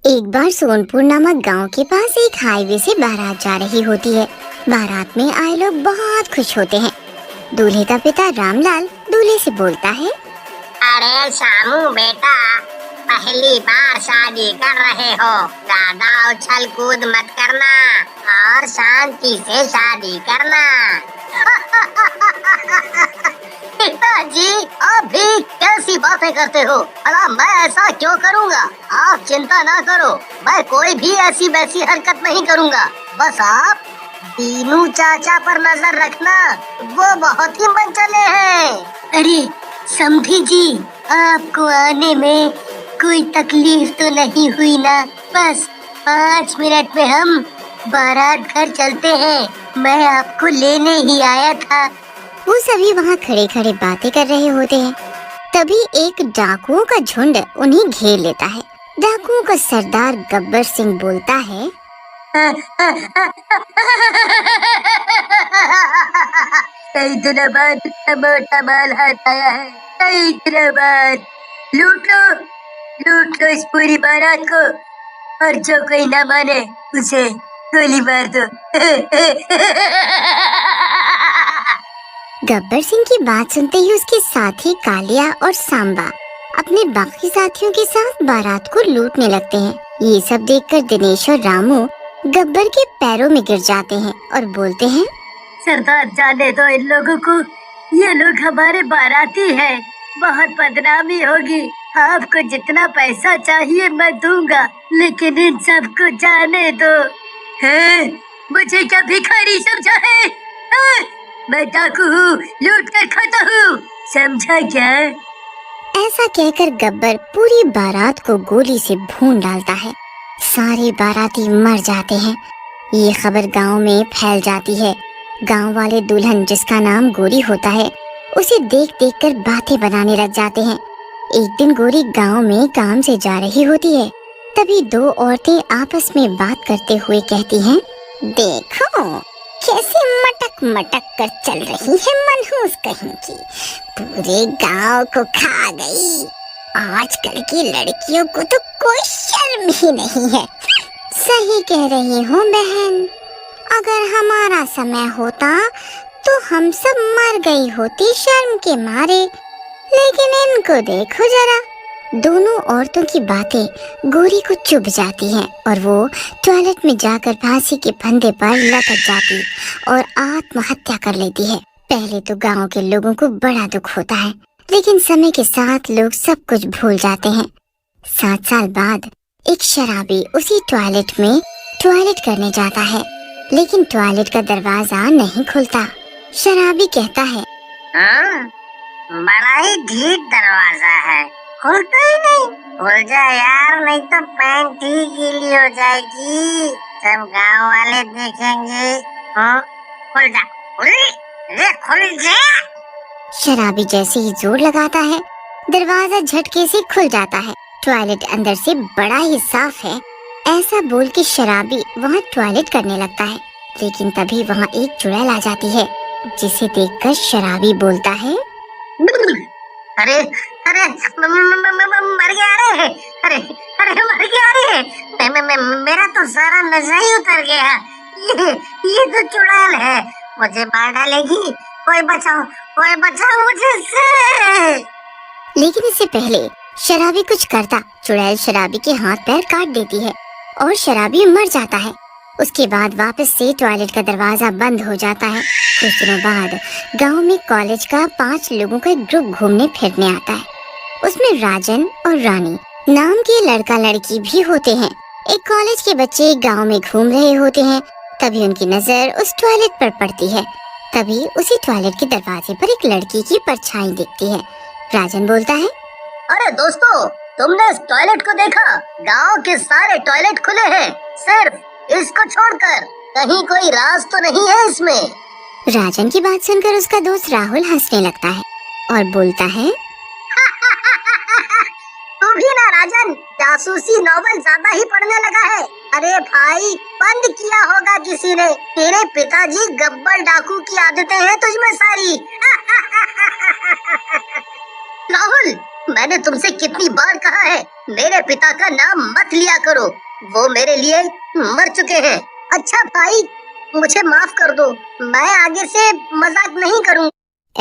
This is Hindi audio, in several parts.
एक बार सोनपुर नामक गांव के पास एक हाईवे से बारात जा रही होती है। बारात में आए लोग बहुत खुश होते हैं। दूल्हे का पिता रामलाल दूल्हे से बोलता है, अरे शामू बेटा, पहली बार शादी कर रहे हो, ज्यादा उछल कूद मत करना और शांति से शादी करना। पिताजी, आप भी कैसी बातें करते हो? भला मैं ऐसा क्यों करूँगा? आप चिंता ना करो, मैं कोई भी ऐसी वैसी हरकत नहीं करूँगा। बस आप दीनू चाचा पर नजर रखना, वो बहुत ही मनचले हैं। अरे समधी जी, आपको आने में कोई तकलीफ तो नहीं हुई ना? बस 5 मिनट में हम बारात घर चलते हैं, मैं आपको लेने ही आया था। वो सभी वहाँ खड़े खड़े बातें कर रहे होते हैं। तभी एक डाकुओं का झुंड उन्हें घेर लेता है। डाकुओं का सरदार गब्बर सिंह बोलता है, कई दिनों बाद मोटा माल हाथ आया है। कई दिनों बाद लूट लो इस पूरी बारात को, और जो कोई ना माने उसे गोली मार दो। गब्बर सिंह की बात सुनते ही उसके साथी कालिया और सांबा अपने बाकी साथियों के साथ बारात को लूटने लगते हैं। ये सब देखकर दिनेश और रामू गब्बर के पैरों में गिर जाते हैं और बोलते हैं, सरदार, जाने दो इन लोगों को, ये लोग हमारे बाराती हैं, बहुत बदनामी होगी। आपको जितना पैसा चाहिए मैं दूंगा, लेकिन इन सबको जाने दो। है, मुझे क्या भिखारी समझा है? मैं डाकू हूँ, लूट कर खाता हूँ, समझा क्या? ऐसा कहकर गब्बर पूरी बारात को गोली से भून डालता है। सारे बाराती मर जाते हैं। ये खबर गांव में फैल जाती है। गांव वाले दुल्हन, जिसका नाम गोरी होता है, उसे देख देख कर बातें बनाने लग जाते हैं। एक दिन गोरी गांव में काम से जा रही होती है। तभी 2 औरतें आपस में बात करते हुए कहती हैं, देखो कैसे मटक मटक कर चल रही है मनहूस कहीं की, पूरे गांव को खा गई। आजकल की लड़कियों को तो कोई शर्म ही नहीं है। सही कह रही हूँ बहन, अगर हमारा समय होता तो हम सब मर गई होती शर्म के मारे, लेकिन इनको देखो जरा। दोनों औरतों की बातें गोरी को चुभ जाती हैं और वो टॉयलेट में जाकर फांसी के फंदे पर लटक जाती और आत्महत्या कर लेती है। पहले तो गांव के लोगों को बड़ा दुख होता है, लेकिन समय के साथ लोग सब कुछ भूल जाते हैं। 7 साल बाद एक शराबी उसी टॉयलेट में टॉयलेट करने जाता है, लेकिन टॉयलेट का दरवाजा नहीं खुलता। शराबी कहता है, बड़ा ही ढीठ दरवाजा है, खुलता ही नहीं। खुल जा यार, नहीं तो पैंट ही गीली हो जाएगी, सब गांव वाले देखेंगे। खुल जा, खुल जा। शराबी जैसे ही जोर लगाता है, दरवाजा झटके से खुल जाता है। टॉयलेट अंदर से बड़ा ही साफ है। ऐसा बोल के शराबी वहाँ टॉयलेट करने लगता है, लेकिन तभी वहाँ एक चुड़ैल आ जाती है, जिसे देखकर शराबी बोलता है, अरे अरे मर गया रे, अरे मर गया रे, मेरा तो सारा नशा ही उतर गया। ये तो चुड़ैल है, मुझे मार डालेगी। कोई बचाओ मुझे इससे। लेकिन इससे पहले शराबी कुछ करता, चुड़ैल शराबी के हाथ पैर काट देती है और शराबी मर जाता है। उसके बाद वापस से टॉयलेट का दरवाजा बंद हो जाता है। कुछ दिनों बाद गांव में कॉलेज का 5 लोगों का एक ग्रुप घूमने फिरने आता है। उसमें राजन और रानी नाम के लड़का लड़की भी होते हैं। एक कॉलेज के बच्चे गांव में घूम रहे होते हैं। तभी उनकी नजर उस टॉयलेट पर पड़ती है। तभी उसी टॉयलेट के दरवाजे पर एक लड़की की परछाई दिखती है। राजन बोलता है, अरे दोस्तों, तुमने इस टॉयलेट को देखा? गांव के सारे टॉयलेट खुले हैं, सिर्फ इसको छोड़कर। कहीं कोई राज तो नहीं है इसमें? राजन की बात सुनकर उसका दोस्त राहुल हंसने लगता है और बोलता है, तू भी ना राजन, जासूसी नॉवेल ज्यादा ही पढ़ने लगा है। अरे भाई, बंद किया होगा किसी ने। तेरे पिताजी गब्बर डाकू की आदतें हैं तुझमें सारी। राहुल, मैंने तुमसे कितनी बार कहा है मेरे पिता का नाम मत लिया करो, वो मेरे लिए मर चुके हैं। अच्छा भाई, मुझे माफ कर दो, मैं आगे से मजाक नहीं करूँगा।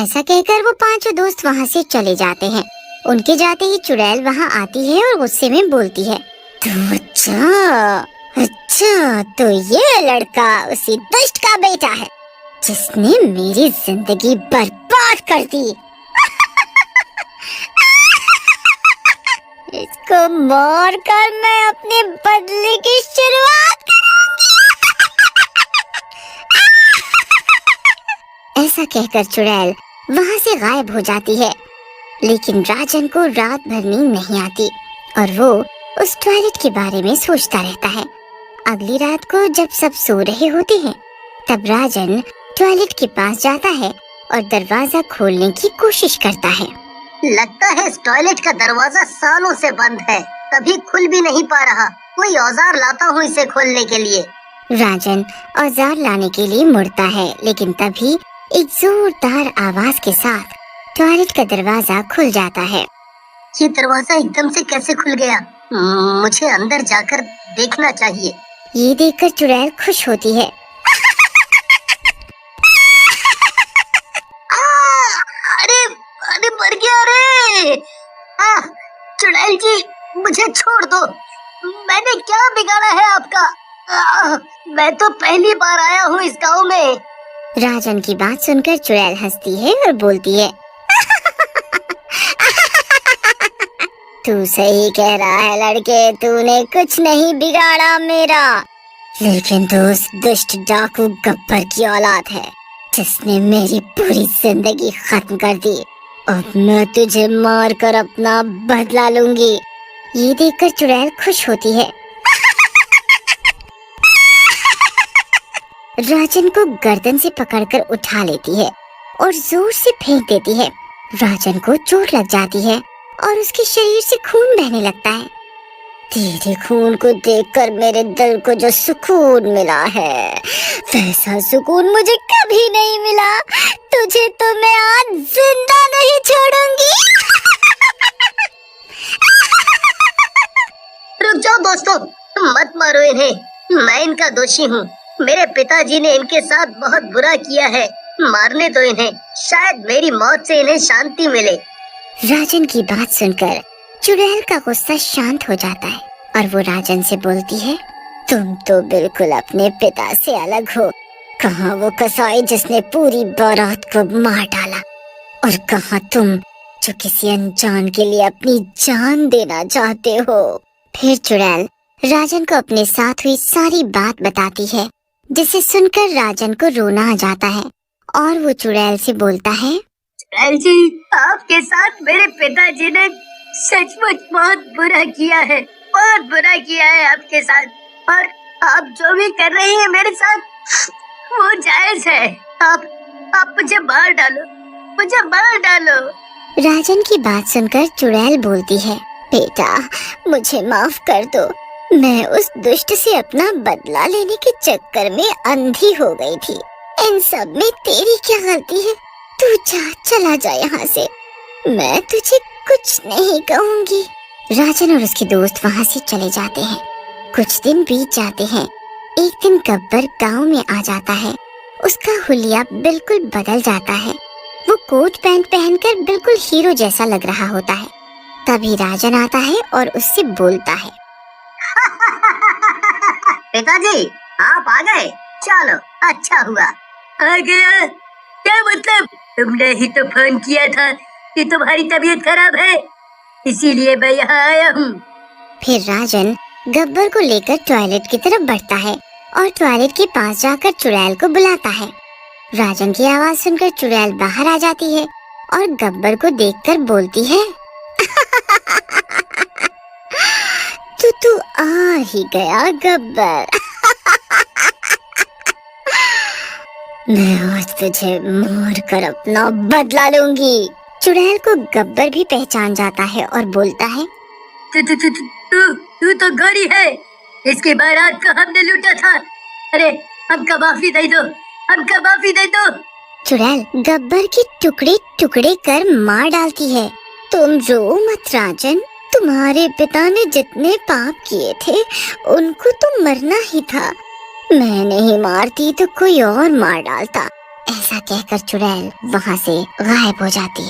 ऐसा कहकर वो पांचों दोस्त वहाँ से चले जाते हैं। उनके जाते ही चुड़ैल वहाँ आती है और गुस्से में बोलती है, तो अच्छा तो ये लड़का उसी दुष्ट का बेटा है जिसने मेरी जिंदगी बर्बाद कर दी। इसको मार कर मैं अपने बदले की शुरुआत करूंगी। ऐसा कहकर चुड़ैल वहाँ से गायब हो जाती है। लेकिन राजन को रात भर नींद नहीं आती और वो उस टॉयलेट के बारे में सोचता रहता है। अगली रात को जब सब सो रहे होते हैं तब राजन टॉयलेट के पास जाता है और दरवाजा खोलने की कोशिश करता है। लगता है इस टॉयलेट का दरवाजा सालों से बंद है, कभी खुल भी नहीं पा रहा। कोई औजार लाता हूँ इसे खोलने के लिए। राजन औजार लाने के लिए मुड़ता है, लेकिन तभी एक जोरदार आवाज के साथ टॉयलेट का दरवाजा खुल जाता है। ये दरवाजा एकदम से कैसे खुल गया? मुझे अंदर जाकर देखना चाहिए। ये देखकर चुड़ैल खुश होती है। अरे अरे मर गया रे! चुड़ैल जी, मुझे छोड़ दो, मैंने क्या बिगाड़ा है आपका? मैं तो पहली बार आया हूँ इस गांव में। राजन की बात सुनकर चुड़ैल हंसती है और बोलती है, तू सही कह रहा है लड़के, तूने कुछ नहीं बिगाड़ा मेरा, लेकिन तू उस दुष्ट डाकू गब्बर की औलाद है जिसने मेरी पूरी जिंदगी खत्म कर दी। अब मैं तुझे मार कर अपना बदला लूंगी। ये देखकर चुड़ैल खुश होती है। राजन को गर्दन से पकड़कर उठा लेती है और जोर से फेंक देती है। राजन को चोट लग जाती है और उसके शरीर से खून बहने लगता है। तेरे खून को देखकर मेरे दिल को जो सुकून मिला है, वैसा सुकून मुझे कभी नहीं मिला। तुझे तो मैं आज जिंदा नहीं छोड़ूंगी। रुक जाओ दोस्तों, मत मारो इन्हें, मैं इनका दोषी हूँ। मेरे पिताजी ने इनके साथ बहुत बुरा किया है, मारने दो इन्हें, शायद मेरी मौत से इन्हें शांति मिले। राजन की बात सुनकर चुड़ैल का गुस्सा शांत हो जाता है और वो राजन से बोलती है, तुम तो बिल्कुल अपने पिता से अलग हो। कहाँ वो कसाई जिसने पूरी बारात को मार डाला, और कहाँ तुम जो किसी अनजान के लिए अपनी जान देना चाहते हो। फिर चुड़ैल राजन को अपने साथ हुई सारी बात बताती है, जिसे सुनकर राजन को रोना आ जाता है और वो चुड़ैल से बोलता है, चुड़ैल जी, आपके साथ मेरे पिताजी ने सचमुच बहुत बुरा किया है, बहुत बुरा किया है आपके साथ, और आप जो भी कर रही हैं मेरे साथ वो जायज है। आप मुझे मार डालो, मुझे मार डालो। राजन की बात सुनकर चुड़ैल बोलती है, बेटा मुझे माफ कर दो, मैं उस दुष्ट से अपना बदला लेने के चक्कर में अंधी हो गई थी। इन सब में तेरी क्या गलती है? तू चला जा यहाँ से, मैं तुझे कुछ नहीं कहूँगी। राजन और उसके दोस्त वहाँ से चले जाते हैं। कुछ दिन बीत जाते हैं। एक दिन गब्बर गांव में आ जाता है। उसका हुलिया बिल्कुल बदल जाता है। वो कोट पैंट पहनकर बिल्कुल हीरो जैसा लग रहा होता है। तभी राजन आता है और उससे बोलता है, पिताजी आप आ गए, चलो अच्छा हुआ। आ गया? क्या मतलब? तुमने ही तो फोन किया था कि तुम्हारी तबीयत खराब है, इसीलिए मैं यहाँ आया हूँ। फिर राजन गब्बर को लेकर टॉयलेट की तरफ बढ़ता है और टॉयलेट के पास जाकर चुड़ैल को बुलाता है। राजन की आवाज सुनकर चुड़ैल बाहर आ जाती है और गब्बर को देखकर बोलती है, तू आ ही गया गब्बर। मैं आज तुझे मार कर अपना बदला लूंगी। चुड़ैल को गब्बर भी पहचान जाता है और बोलता है, तू तो गौरी है, इसकी बारात को हमने लूटा था। अरे हमका माफी दे दो, हमका माफी दे दो। चुड़ैल गब्बर के टुकड़े टुकड़े कर मार डालती है। तुम रो मत राजन, तू तुम्हारे पिता ने जितने पाप किए थे उनको तो मरना ही था। मैं नहीं मारती तो कोई और मार डालता। ऐसा कहकर चुड़ैल वहाँ से गायब हो जाती है।